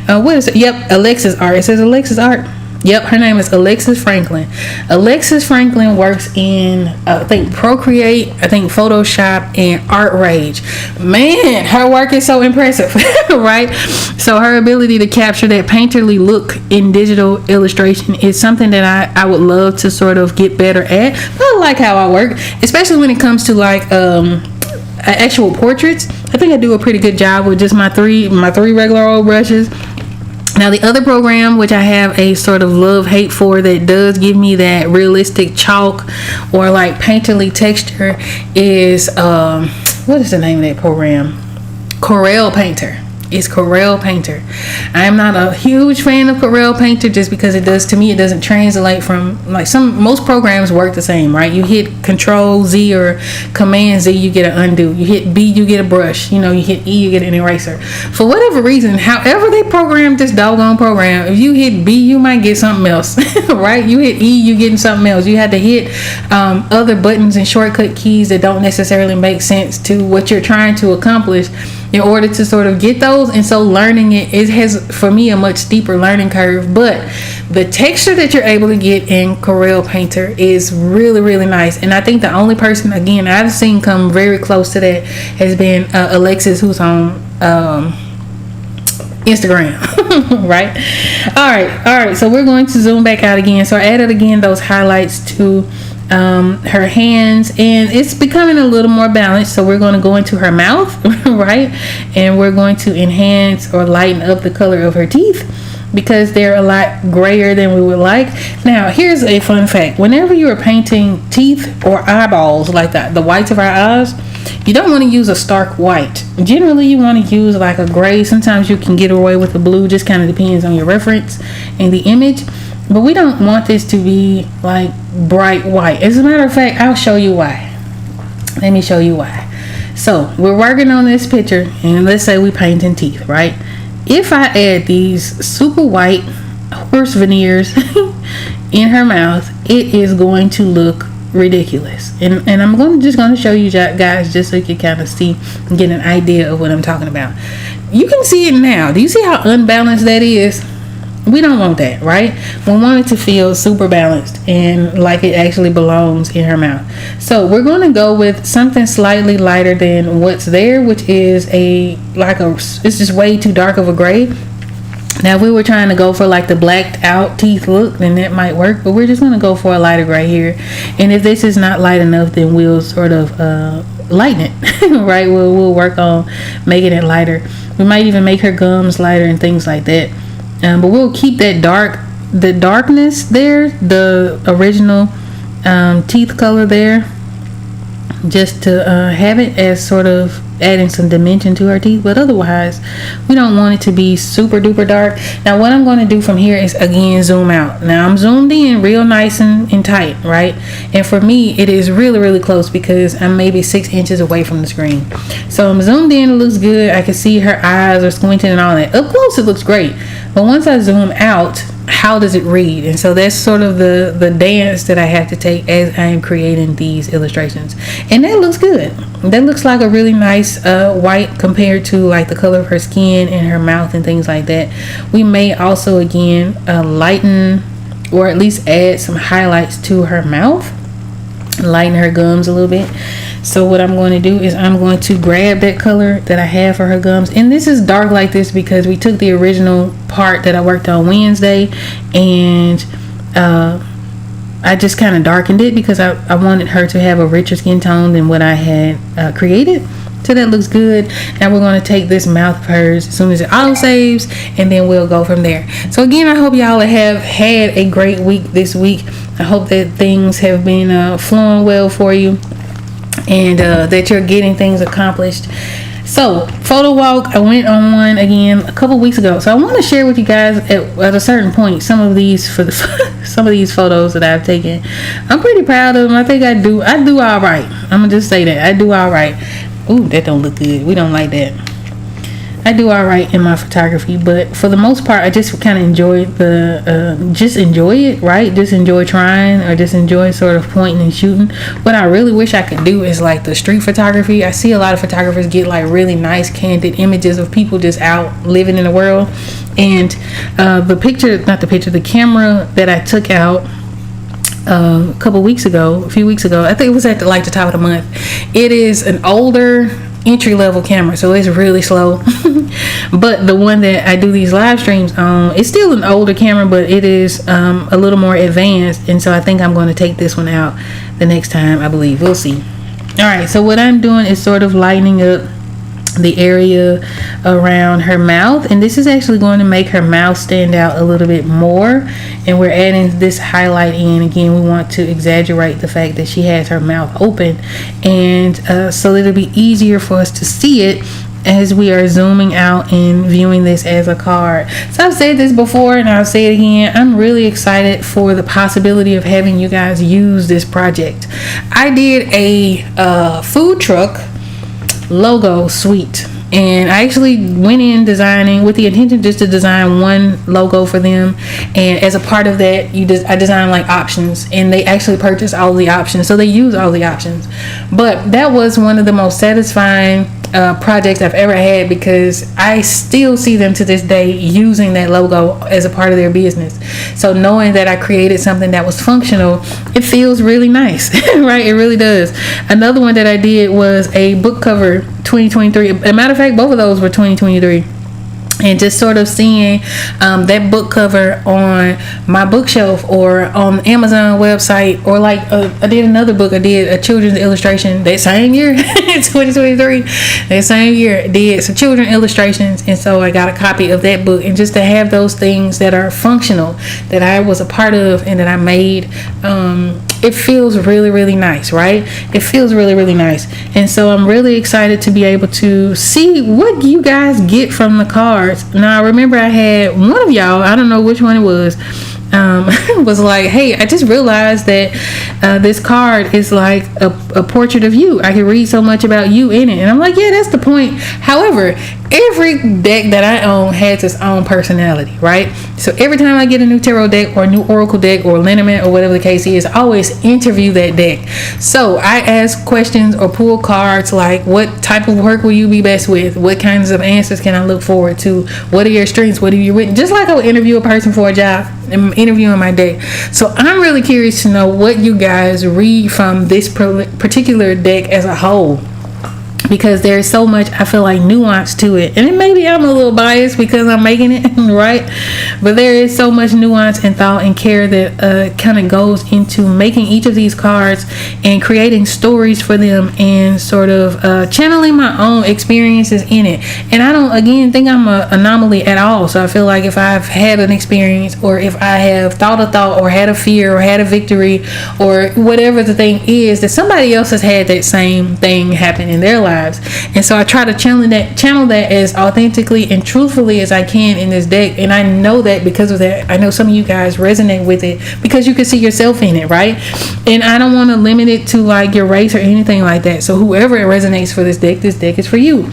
What is it? Yep, Alexis Art. It says Alexis Art. Yep, her name is Alexis Franklin. Alexis Franklin works in, I think, Procreate, I think Photoshop, and Art Rage. Man, her work is so impressive, right? So her ability to capture that painterly look in digital illustration is something that I would love to sort of get better at. But I like how I work, especially when it comes to like actual portraits. I think I do a pretty good job with just my three regular old brushes. Now the other program, which I have a sort of love-hate for, that does give me that realistic chalk or like painterly texture, is what is the name of that program? Corel Painter. is Corel Painter. I am not a huge fan of Corel Painter just because it doesn't translate from, like, most programs work the same, right? You hit Control Z or Command Z, you get an undo. You hit B, you get a brush. You hit E, you get an eraser. For whatever reason, however they programmed this doggone program, if you hit B, you might get something else, right? You hit E, you getting something else. You had to hit other buttons and shortcut keys that don't necessarily make sense to what you're trying to accomplish in order to sort of get those. And so learning it has, for me, a much steeper learning curve. But the texture that you're able to get in Corel Painter is really, really nice. And I think the only person, again, I've seen come very close to that has been Alexis, who's on Instagram. Right? All right, so we're going to zoom back out again. So I added again those highlights to her hands, and it's becoming a little more balanced. So we're going to go into her mouth, right, and we're going to enhance or lighten up the color of her teeth because they're a lot grayer than we would like. Now, here's a fun fact: whenever you are painting teeth or eyeballs, like the whites of our eyes, you don't want to use a stark white. Generally, you want to use like a gray. Sometimes you can get away with a blue, just kind of depends on your reference and the image. But we don't want this to be like bright white. As a matter of fact, I'll show you why. Let me show you why. So we're working on this picture, and let's say we painting teeth, right? If I add these super white horse veneers in her mouth, it is going to look ridiculous. And I'm just going to show you guys just so you can kind of see and get an idea of what I'm talking about. You can see it now. Do you see how unbalanced that is? We don't want that, right? We want it to feel super balanced and like it actually belongs in her mouth. So we're going to go with something slightly lighter than what's there, which is it's just way too dark of a gray. Now, if we were trying to go for like the blacked out teeth look, then that might work, but we're just going to go for a lighter gray here. And if this is not light enough, then we'll sort of lighten it, right? We'll work on making it lighter. We might even make her gums lighter and things like that. But we'll keep the darkness there, the original teeth color there, just to have it as sort of adding some dimension to her teeth. But otherwise, we don't want it to be super duper dark. Now, what I'm going to do from here is again zoom out. Now, I'm zoomed in real nice and tight, right? And for me, it is really, really close because I'm maybe 6 inches away from the screen. So I'm zoomed in, it looks good. I can see her eyes are squinting and all that. Up close, it looks great. But once I zoom out, how does it read? And so that's sort of the dance that I have to take as I am creating these illustrations. And that looks good. That looks like a really nice white compared to like the color of her skin and her mouth and things like that. We may also again lighten or at least add some highlights to her mouth, lighten her gums a little bit. So what I'm going to do is I'm going to grab that color that I have for her gums. And this is dark like this because we took the original part that I worked on Wednesday and I just kind of darkened it because I wanted her to have a richer skin tone than what I had created. So that looks good. Now we're going to take this mouth of hers as soon as it auto saves, and then we'll go from there. So again, I hope y'all have had a great week this week. I hope that things have been flowing well for you, and that you're getting things accomplished. So photo walk, I went on one again a couple weeks ago. So I want to share with you guys at a certain point some of these some of these photos that I've taken. I'm pretty proud of them. I think I do all right. I'm gonna just say that I do all right. Ooh, that don't look good. We don't like that. I do all right in my photography, but for the most part, I just kind of enjoy just enjoy it, right? Just enjoy trying, or just enjoy sort of pointing and shooting. What I really wish I could do is like the street photography. I see a lot of photographers get like really nice candid images of people just out living in the world, and the camera that I took out a few weeks ago, I think it was at the top of the month. It is an older entry-level camera, so it's really slow. But the one that I do these live streams on, it's still an older camera, but it is a little more advanced, and so I think I'm going to take this one out the next time. I believe we'll see. All right, so what I'm doing is sort of lightening up the area around her mouth, and this is actually going to make her mouth stand out a little bit more. And we're adding this highlight in again. We want to exaggerate the fact that she has her mouth open, and so it'll be easier for us to see it as we are zooming out and viewing this as a card. So I've said this before and I'll say it again. I'm really excited for the possibility of having you guys use this project. I did a food truck logo suite, and I actually went in designing with the intention just to design one logo for them, and as a part of that I designed like options, and they actually purchased all the options, so they use all the options. But that was one of the most satisfying projects I've ever had, because I still see them to this day using that logo as a part of their business. So knowing that I created something that was functional, it feels really nice. Right? It really does. Another one that I did was a book cover 2023. As a matter of fact, both of those were 2023. And just sort of seeing that book cover on my bookshelf or on the Amazon website, or like I did another book. I did a children's illustration that same year, 2023. That same year, did some children illustrations, and so I got a copy of that book. And just to have those things that are functional, that I was a part of and that I made, it feels really, really nice, right? It feels really, really nice. And so I'm really excited to be able to see what you guys get from the cards. Now, I remember I had one of y'all, I don't know which one it was like, hey, I just realized that this card is like a portrait of you. I can read so much about you in it. And I'm like, yeah, that's the point. However, every deck that I own has its own personality, right? So every time I get a new tarot deck or a new oracle deck or liniment or whatever the case is, I always interview that deck. So I ask questions or pull cards like, what type of work will you be best with? What kinds of answers can I look forward to? What are your strengths? What have you written? Just like I would interview a person for a job. I'm interviewing my deck. So I'm really curious to know what you guys read from this particular deck as a whole, because there's so much, I feel like, nuance to it. And maybe I'm a little biased because I'm making it, right? But there is so much nuance and thought and care that kind of goes into making each of these cards and creating stories for them and sort of channeling my own experiences in it. And I don't, again, think I'm an anomaly at all. So I feel like if I've had an experience, or if I have thought a thought, or had a fear, or had a victory, or whatever the thing is, that somebody else has had that same thing happen in their lives. And so I try to channel that as authentically and truthfully as I can in this deck. And I know that because of that, I know some of you guys resonate with it because you can see yourself in it, right? And I don't want to limit it to like your race or anything like that. So whoever it resonates for this deck is for you.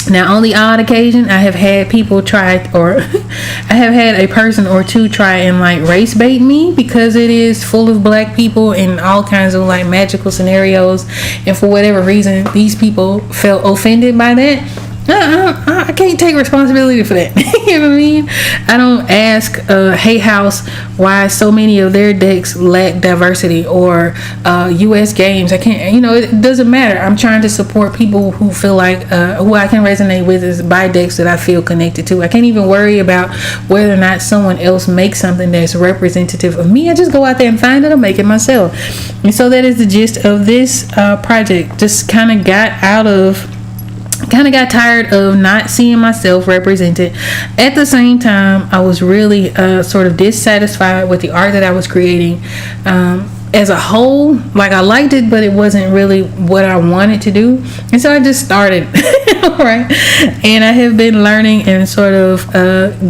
Now, on the odd occasion, I have had people try, or I have had a person or two try and like race bait me, because it is full of black people and all kinds of like magical scenarios. And for whatever reason, these people felt offended by that. I can't take responsibility for that. You know what I mean? I don't ask Hay House why so many of their decks lack diversity, or US Games. I can't, it doesn't matter. I'm trying to support people who feel like who I can resonate with is by decks that I feel connected to. I can't even worry about whether or not someone else makes something that's representative of me. I just go out there and find it or make it myself. And so that is the gist of this project. Just kind of got tired of not seeing myself represented. At the same time, I was really sort of dissatisfied with the art that I was creating as a whole. Like, I liked it, but it wasn't really what I wanted to do. And so I just started. Right? And I have been learning and sort of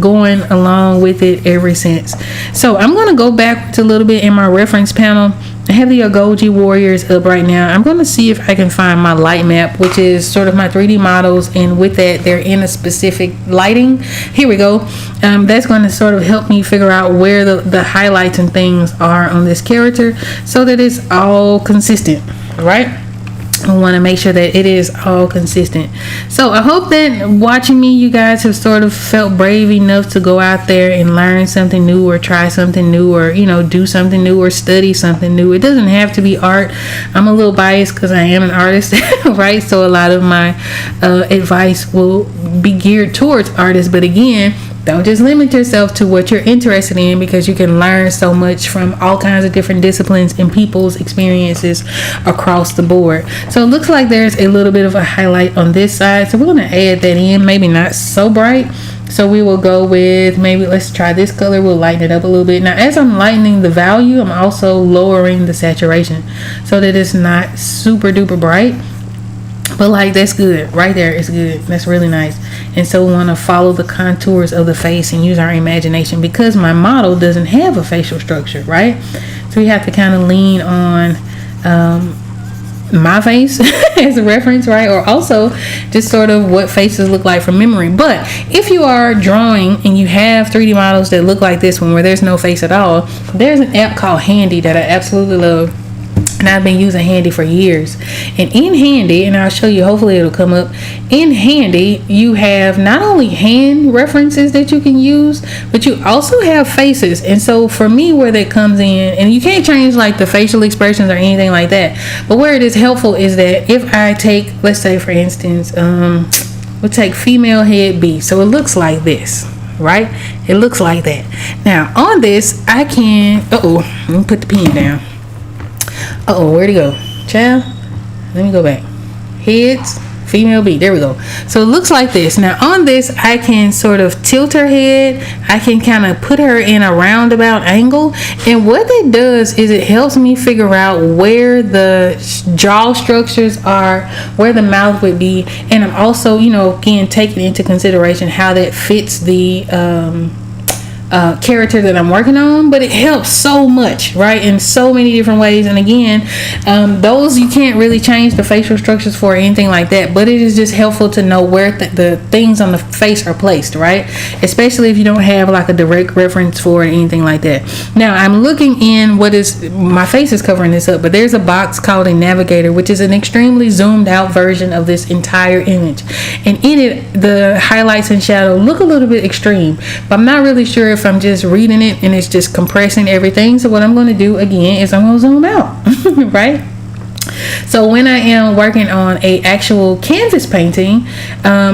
going along with it ever since. So I'm going to go back to a little bit in my reference panel. I have the Agoji Warriors up right now. I'm going to see if I can find my light map, which is sort of my 3D models, and with that they're in a specific lighting. Here we go. That's going to sort of help me figure out where the highlights and things are on this character, so that it's all consistent, right? I want to make sure that it is all consistent. So I hope that watching me, you guys have sort of felt brave enough to go out there and learn something new, or try something new, or do something new, or study something new. It doesn't have to be art. I'm a little biased because I am an artist, right? So a lot of my advice will be geared towards artists. But again, don't just limit yourself to what you're interested in, because you can learn so much from all kinds of different disciplines and people's experiences across the board. So it looks like there's a little bit of a highlight on this side. So we're going to add that in, maybe not so bright. So we will go with, maybe let's try this color. We'll lighten it up a little bit. Now, as I'm lightening the value, I'm also lowering the saturation so that it's not super duper bright. But like, that's good right there. It's good. That's really nice. And so we want to follow the contours of the face and use our imagination, because my model doesn't have a facial structure, right? So we have to kind of lean on my face as a reference, right? Or also just sort of what faces look like from memory. But if you are drawing and you have 3D models that look like this one where there's no face at all, there's an app called Handy that I absolutely love. And I've been using Handy for years. And in Handy, and I'll show you, hopefully it'll come up. In Handy, you have not only hand references that you can use, but you also have faces. And so for me, where that comes in, and you can't change like the facial expressions or anything like that, but where it is helpful is that if I take, let's say for instance, we'll take female head B. So it looks like this, right? It looks like that. Now on this, I can, let me put the pen down. Where'd it go? Child, let me go back. Heads, female B. There we go. So it looks like this. Now on this, I can sort of tilt her head. I can kind of put her in a roundabout angle. And what that does is it helps me figure out where the jaw structures are, where the mouth would be. And I'm also, again, taking into consideration how that fits the character that I'm working on. But it helps so much, right, in so many different ways. And again, those you can't really change the facial structures for or anything like that, but it is just helpful to know where the things on the face are placed, right? Especially if you don't have like a direct reference for it or anything like that. Now I'm looking in my face is covering this up, but there's a box called a navigator, which is an extremely zoomed out version of this entire image. And in it, the highlights and shadow look a little bit extreme, but I'm not really sure if I'm just reading it and it's just compressing everything. So what I'm going to do again is I'm going to zoom out, right? So when I am working on a actual canvas painting,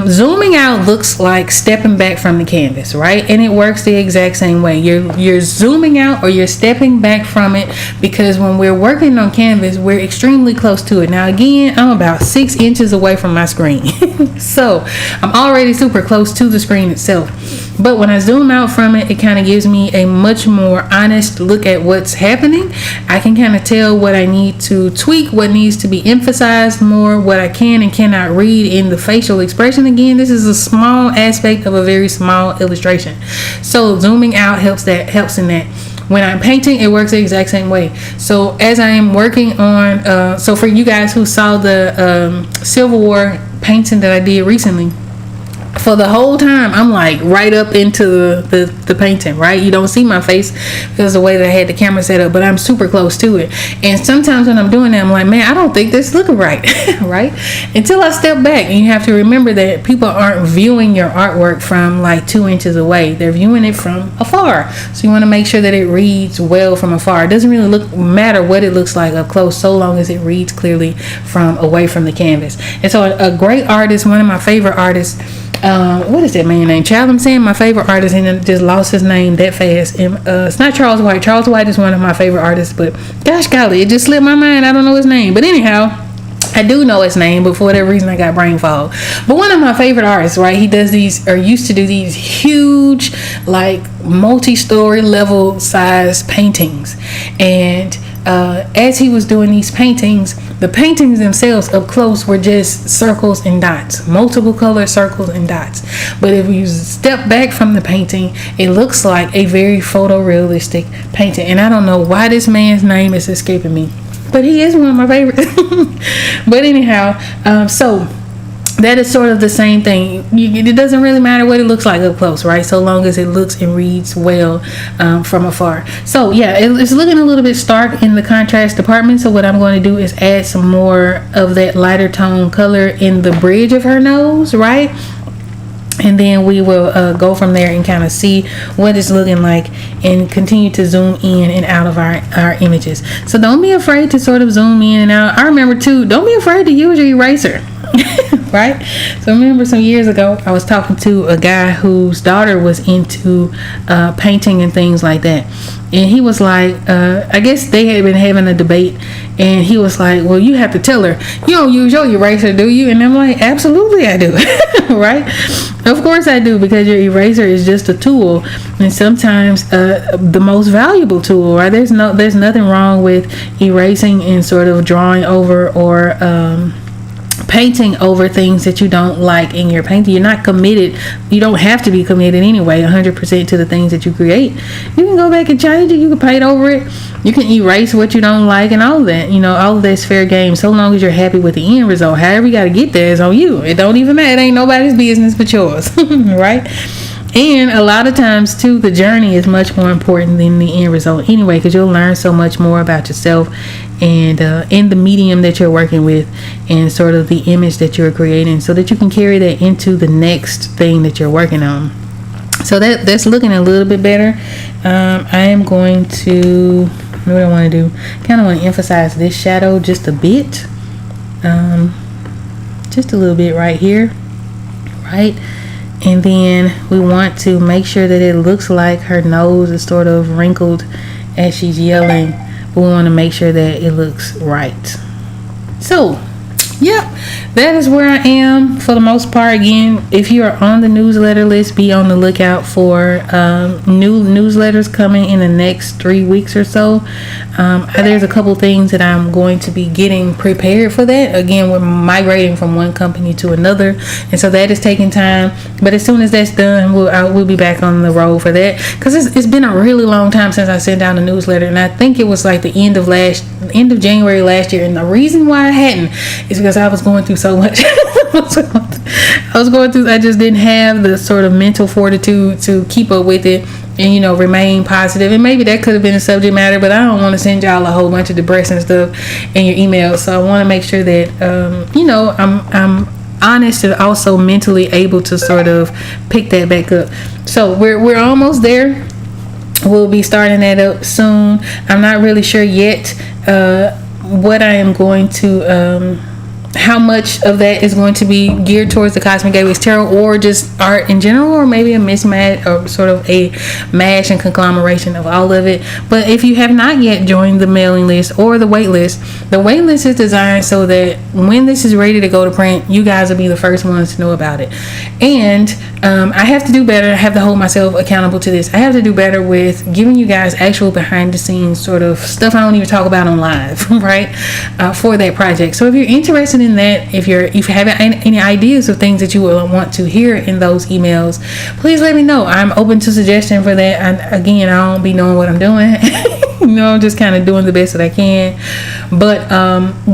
zooming out looks like stepping back from the canvas, right? And it works the exact same way. You're zooming out or you're stepping back from it, because when we're working on canvas, we're extremely close to it. Now again, I'm about 6 inches away from my screen. So I'm already super close to the screen itself. But when I zoom out from it, it kind of gives me a much more honest look at what's happening. I can kind of tell what I need to tweak, what needs to be emphasized more, what I can and cannot read in the facial expression. Again, this is a small aspect of a very small illustration. So zooming out helps in that. When I'm painting, it works the exact same way. So as I am working on, so for you guys who saw the Civil War painting that I did recently, for the whole time I'm like right up into the painting, right? You don't see my face because of the way that I had the camera set up, but I'm super close to it. And sometimes when I'm doing that, I'm like, man, I don't think this is looking right. Right? Until I step back. And you have to remember that people aren't viewing your artwork from like 2 inches away. They're viewing it from afar. So you want to make sure that it reads well from afar. It doesn't really matter what it looks like up close, so long as it reads clearly from away from the canvas. And so a great artist, one of my favorite artists, what is that man name? Child, I'm saying my favorite artist and just lost his name that fast. And it's not Charles White. Charles White is one of my favorite artists, but gosh golly, it just slipped my mind. I don't know his name. But anyhow, I do know his name, but for whatever reason I got brain fog. But one of my favorite artists, right, he does these, or used to do these huge, like multi-story level size paintings. And as he was doing these paintings, the paintings themselves up close were just circles and dots, multiple color circles and dots. But if you step back from the painting, it looks like a very photorealistic painting. And I don't know why this man's name is escaping me, but he is one of my favorites. But anyhow, so that is sort of the same thing. It doesn't really matter what it looks like up close, right? So long as it looks and reads well from afar. So yeah, it's looking a little bit stark in the contrast department. So what I'm going to do is add some more of that lighter tone color in the bridge of her nose, right? And then we will go from there and kind of see what it's looking like and continue to zoom in and out of our images. So don't be afraid to sort of zoom in and out. I remember too, don't be afraid to use your eraser. Right? So I remember some years ago I was talking to a guy whose daughter was into painting and things like that, and he was like, I guess they had been having a debate, and he was like, well, you have to tell her you don't use your eraser, do you? And I'm like, absolutely I do. Right? Of course I do, because your eraser is just a tool, and sometimes the most valuable tool, right? There's nothing wrong with erasing and sort of drawing over or painting over things that you don't like in your painting. You're not committed. You don't have to be committed anyway 100% to the things that you create. You can go back and change it. You can paint over it. You can erase what you don't like and all of that. All of that's fair game, so long as you're happy with the end result. However you got to get there is on you. It don't even matter. It ain't nobody's business but yours. Right? And a lot of times too, the journey is much more important than the end result anyway, because you'll learn so much more about yourself and in the medium that you're working with, and sort of the image that you're creating, so that you can carry that into the next thing that you're working on. So that's looking a little bit better. I am going to, what I want to do, kind of want to emphasize this shadow just a bit, just a little bit right here, right? And then we want to make sure that it looks like her nose is sort of wrinkled as she's yelling. But we want to make sure that it looks right. So, yep, that is where I am for the most part. Again, if you are on the newsletter list, be on the lookout for new newsletters coming in the next 3 weeks or so. There's a couple things that I'm going to be getting prepared for that. Again, we're migrating from one company to another, and so that is taking time. But as soon as that's done, we'll be back on the road for that, because it's been a really long time since I sent out a newsletter, and I think it was like the end of January last year. And the reason why I hadn't is because I was going through so much. I just didn't have the sort of mental fortitude to keep up with it and remain positive. And maybe that could have been a subject matter, but I don't want to send y'all a whole bunch of depressing stuff in your email. So I want to make sure that I'm honest and also mentally able to sort of pick that back up. So we're almost there. We'll be starting that up soon. I'm not really sure yet what I am going to how much of that is going to be geared towards the Cosmic Gateways Tarot, or just art in general, or maybe a mismatch, or sort of a mash and conglomeration of all of it. But if you have not yet joined the mailing list or the wait list is designed so that when this is ready to go to print, you guys will be the first ones to know about it. And I have to do better. I have to hold myself accountable to this. I have to do better with giving you guys actual behind the scenes sort of stuff I don't even talk about on live, right? For that project. So if you're interested in that, if you have any ideas of things that you will want to hear in those emails, please let me know. I'm open to suggestion for that. Again, I don't be knowing what I'm doing. I'm just kind of doing the best that I can. But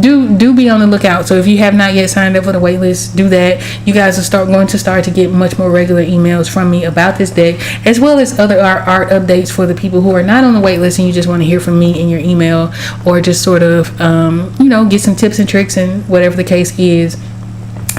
do be on the lookout. So if you have not yet signed up for the wait list, do that. You guys are going to start to get much more regular emails from me about this deck, as well as other art updates for the people who are not on the wait list and you just want to hear from me in your email, or just sort of get some tips and tricks and whatever the case is.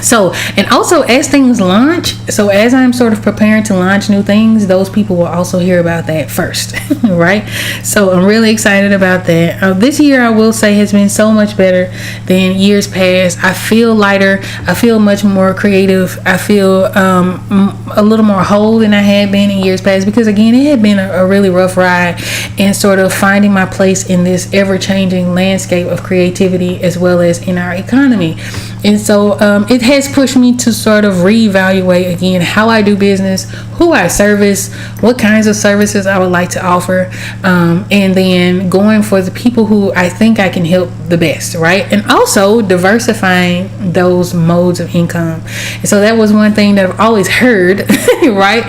So, and also as things launch, so as I'm sort of preparing to launch new things, those people will also hear about that first, right? So I'm really excited about that. This year, I will say, has been so much better than years past. I feel lighter. I feel much more creative. I feel a little more whole than I had been in years past, because again, it had been a really rough ride, and sort of finding my place in this ever-changing landscape of creativity as well as in our economy. And so it has pushed me to sort of reevaluate again how I do business, who I service, what kinds of services I would like to offer, and then going for the people who I think I can help the best, right? And also diversifying those modes of income. And so that was one thing that I've always heard, right?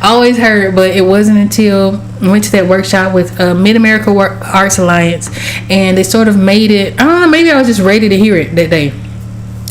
Always heard, but it wasn't until I went to that workshop with Mid-America Arts Alliance, and they sort of made it, I don't know, maybe I was just ready to hear it that day.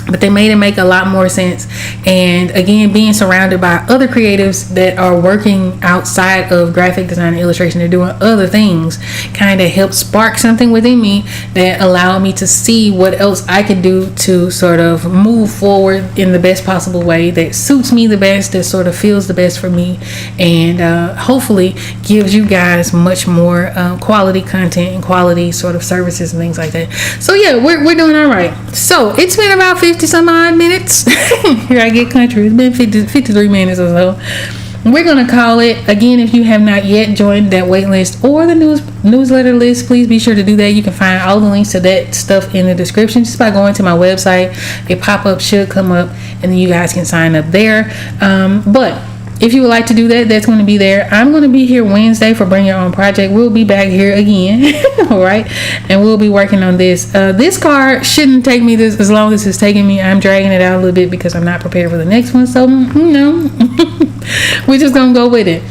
But they made it make a lot more sense. And again, being surrounded by other creatives that are working outside of graphic design and illustration, they're doing other things, kind of helped spark something within me that allowed me to see what else I could do to sort of move forward in the best possible way that suits me the best, that sort of feels the best for me, and hopefully gives you guys much more quality content and quality sort of services and things like that. So yeah, we're doing all right. So it's been about 50 some odd minutes. Here I get country. It's been 53 minutes or so. We're going to call it. Again, if you have not yet joined that wait list or the newsletter list, please be sure to do that. You can find all the links to that stuff in the description just by going to my website. A pop-up should come up, and then you guys can sign up there. But if you would like to do that, that's going to be there. I'm going to be here Wednesday for Bring Your Own Project. We'll be back here again. All right, and we'll be working on this. This card shouldn't take me this as long as it's taking me. I'm dragging it out a little bit because I'm not prepared for the next one, so we're just gonna go with it.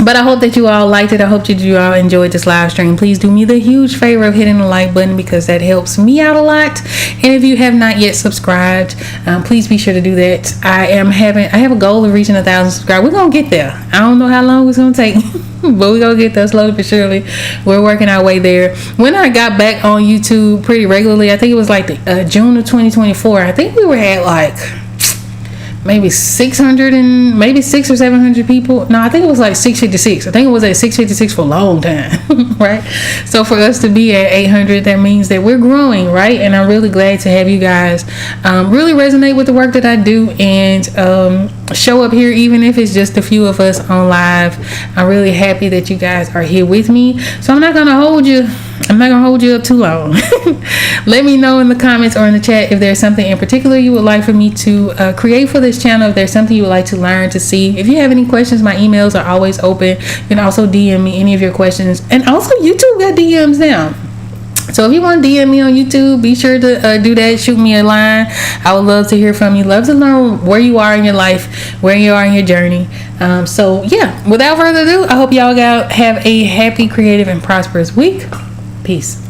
But I hope that you all liked it. I hope that you all enjoyed this live stream. Please do me the huge favor of hitting the like button, because that helps me out a lot. And if you have not yet subscribed, please be sure to do that. I have a goal of reaching 1,000 subscribers. We're gonna get there. I don't know how long it's gonna take, but we're gonna get there slowly but surely. We're working our way there. When I got back on YouTube pretty regularly, I think it was like June of 2024. I think we were at like maybe 600 and maybe 600 or 700 people. No, I think it was like 656. I think it was at 656 for a long time. Right? So for us to be at 800, that means that we're growing, right? And I'm really glad to have you guys really resonate with the work that I do, and show up here, even if it's just a few of us on live. I'm really happy that you guys are here with me. So I'm not gonna hold you up too long. Let me know in the comments or in the chat if there's something in particular you would like for me to create for this channel. If there's something you would like to learn, to see. If you have any questions, my emails are always open. You can also DM me any of your questions. And also, YouTube got DMs now. So if you want to DM me on YouTube, be sure to do that. Shoot me a line. I would love to hear from you. Love to learn where you are in your life, where you are in your journey. So yeah, without further ado, I hope y'all have a happy, creative, and prosperous week. Peace.